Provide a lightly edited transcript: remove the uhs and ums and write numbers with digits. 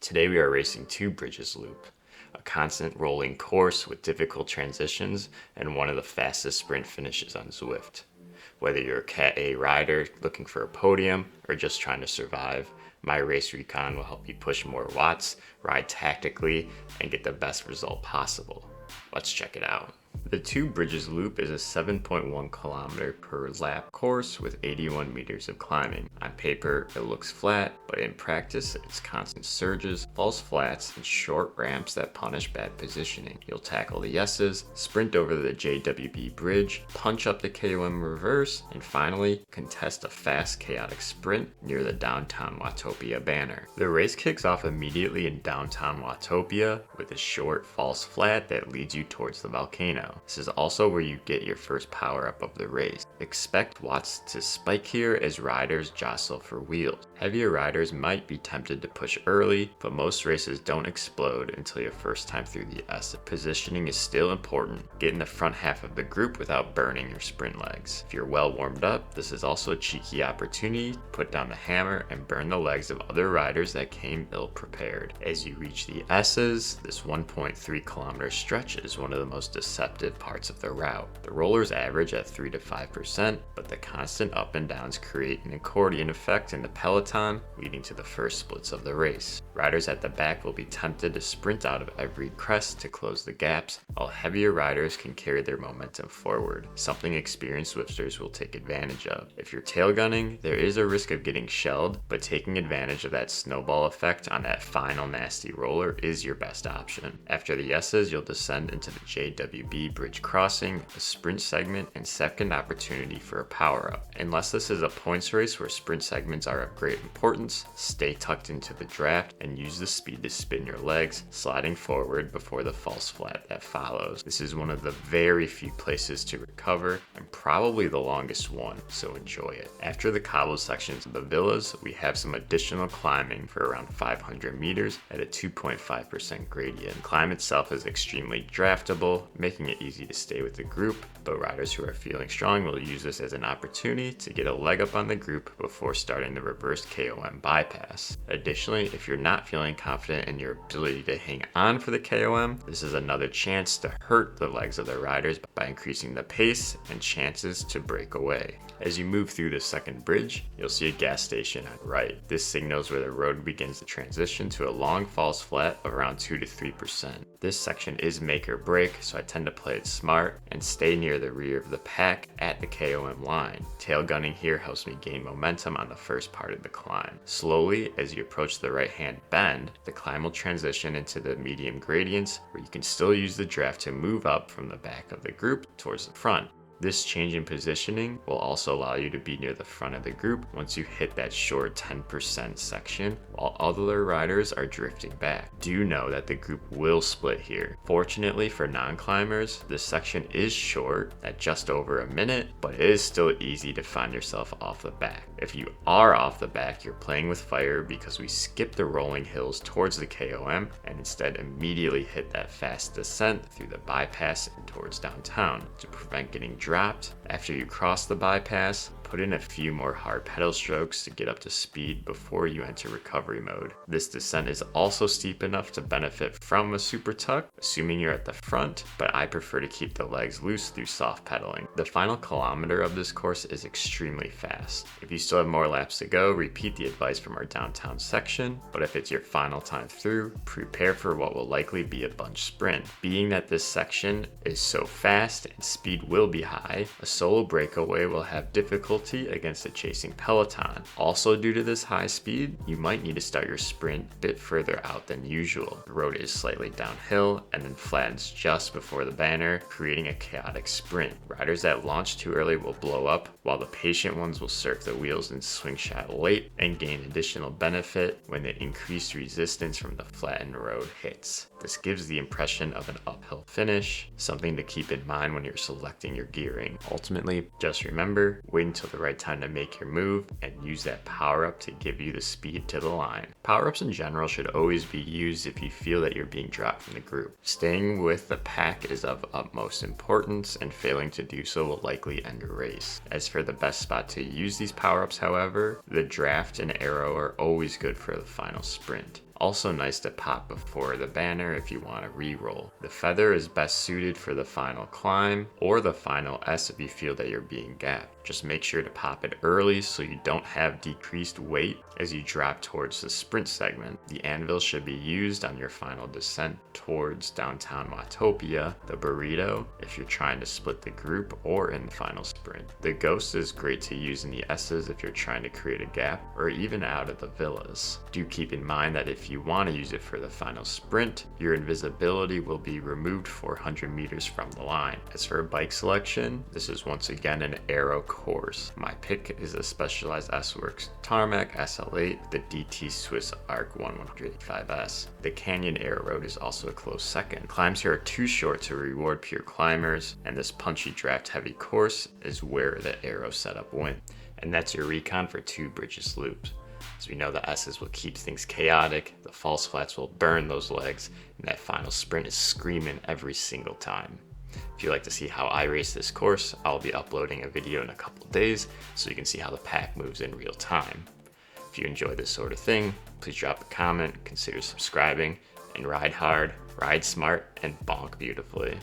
Today we are racing 2 bridges loop, a constant rolling course with difficult transitions and one of the fastest sprint finishes on Zwift. Whether you're a Cat A rider looking for a podium or just trying to survive, my race Recon will help you push more watts, ride tactically, and get the best result possible. Let's check it out. The 2 bridges loop is a 7.1 kilometer per lap course with 81 meters of climbing. On paper, it looks flat, but in practice, it's constant surges, false flats, and short ramps that punish bad positioning. You'll tackle the S's, sprint over the JWB bridge, punch up the KOM reverse, and finally, contest a fast, chaotic sprint near the downtown Watopia banner. The race kicks off immediately in downtown Watopia with a short false flat that leads you towards the volcano. This is also where you get your first power up of the race. Expect watts to spike here as riders jostle for wheels. Heavier riders might be tempted to push early, but most races don't explode until your first time through the S. Positioning is still important. Get in the front half of the group without burning your sprint legs. If you're well warmed up, this is also a cheeky opportunity to put down the hammer and burn the legs of other riders that came ill prepared. As you reach the S's, this 1.3 kilometer stretch is one of the most deceptive parts of the route. The rollers average at 3 to 5%, but the constant up and downs create an accordion effect in the peloton, leading to the first splits of the race. Riders at the back will be tempted to sprint out of every crest to close the gaps, while heavier riders can carry their momentum forward, something experienced Zwifters will take advantage of. If you're tail gunning, there is a risk of getting shelled, but taking advantage of that snowball effect on that final nasty roller is your best option. After the S's, you'll descend into the JWB bridge crossing, a sprint segment, and second opportunity for a power-up. Unless this is a points race where sprint segments are of great importance, stay tucked into the draft and use the speed to spin your legs, sliding forward before the false flat that follows. This is one of the very few places to recover and probably the longest one, so enjoy it. After the cobbled sections of the villas, we have some additional climbing for around 500 meters at a 2.5% gradient. The climb itself is extremely draftable, making it easy to stay with the group, but riders who are feeling strong will use this as an opportunity to get a leg up on the group before starting the reverse KOM bypass. Additionally, if you're not feeling confident in your ability to hang on for the KOM, this is another chance to hurt the legs of the riders by increasing the pace and chances to break away. As you move through the second bridge, you'll see a gas station on the right. This signals where the road begins to transition to a long false flat of around 2 to 3%. This section is make or break, so I tend to play it smart and stay near the rear of the pack at the KOM line. Tail gunning here helps me gain momentum on the first part of the climb. Slowly, as you approach the right hand bend, the climb will transition into the medium gradients where you can still use the draft to move up from the back of the group towards the front. This change in positioning will also allow you to be near the front of the group once you hit that short 10% section, while other riders are drifting back. Do know that the group will split here. Fortunately for non-climbers, this section is short at just over a minute, but it is still easy to find yourself off the back. If you are off the back, you're playing with fire because we skip the rolling hills towards the KOM and instead immediately hit that fast descent through the bypass and towards downtown to prevent getting dropped. After you cross the bypass, put in a few more hard pedal strokes to get up to speed before you enter recovery mode. This descent is also steep enough to benefit from a super tuck, assuming you're at the front, but I prefer to keep the legs loose through soft pedaling. The final kilometer of this course is extremely fast. If you still have more laps to go, repeat the advice from our downtown section, but if it's your final time through, prepare for what will likely be a bunch sprint. Being that this section is so fast and speed will be high, a solo breakaway will have difficulty against a chasing peloton. Also, due to this high speed, you might need to start your sprint a bit further out than usual. The road is slightly downhill and then flattens just before the banner, creating a chaotic sprint. Riders that launch too early will blow up, while the patient ones will surf the wheels and swing shot late and gain additional benefit when the increased resistance from the flattened road hits. This gives the impression of an uphill finish, something to keep in mind when you're selecting your gearing. Ultimately, just remember, wait until the right time to make your move and use that power up to give you the speed to the line. Power ups in general should always be used if you feel that you're being dropped from the group. Staying with the pack is of utmost importance, and failing to do so will likely end your race. As for the best spot to use these power ups, however, the draft and arrow are always good for the final sprint. Also nice to pop before the banner if you want to re-roll. The feather is best suited for the final climb or the final S if you feel that you're being gapped. Just make sure to pop it early so you don't have decreased weight as you drop towards the sprint segment. The anvil should be used on your final descent towards downtown Watopia, the burrito if you're trying to split the group, or in the final sprint. The ghost is great to use in the S's if you're trying to create a gap, or even out of the villas. Do keep in mind that if you want to use it for the final sprint, your invisibility will be removed 400 meters from the line. As for bike selection, this is once again an aero course. My pick is a Specialized S-Works Tarmac SL8, the DT Swiss Arc 115S. The Canyon Air Road is also a close second. Climbs here are too short to reward pure climbers, and this punchy draft heavy course is where the aero setup went. And that's your Recon for 2 bridges loops. As we know, the S's will keep things chaotic, the false flats will burn those legs, and that final sprint is screaming every single time. If you'd like to see how I race this course, I'll be uploading a video in a couple days so you can see how the pack moves in real time. If you enjoy this sort of thing, please drop a comment, consider subscribing, and ride hard, ride smart, and bonk beautifully.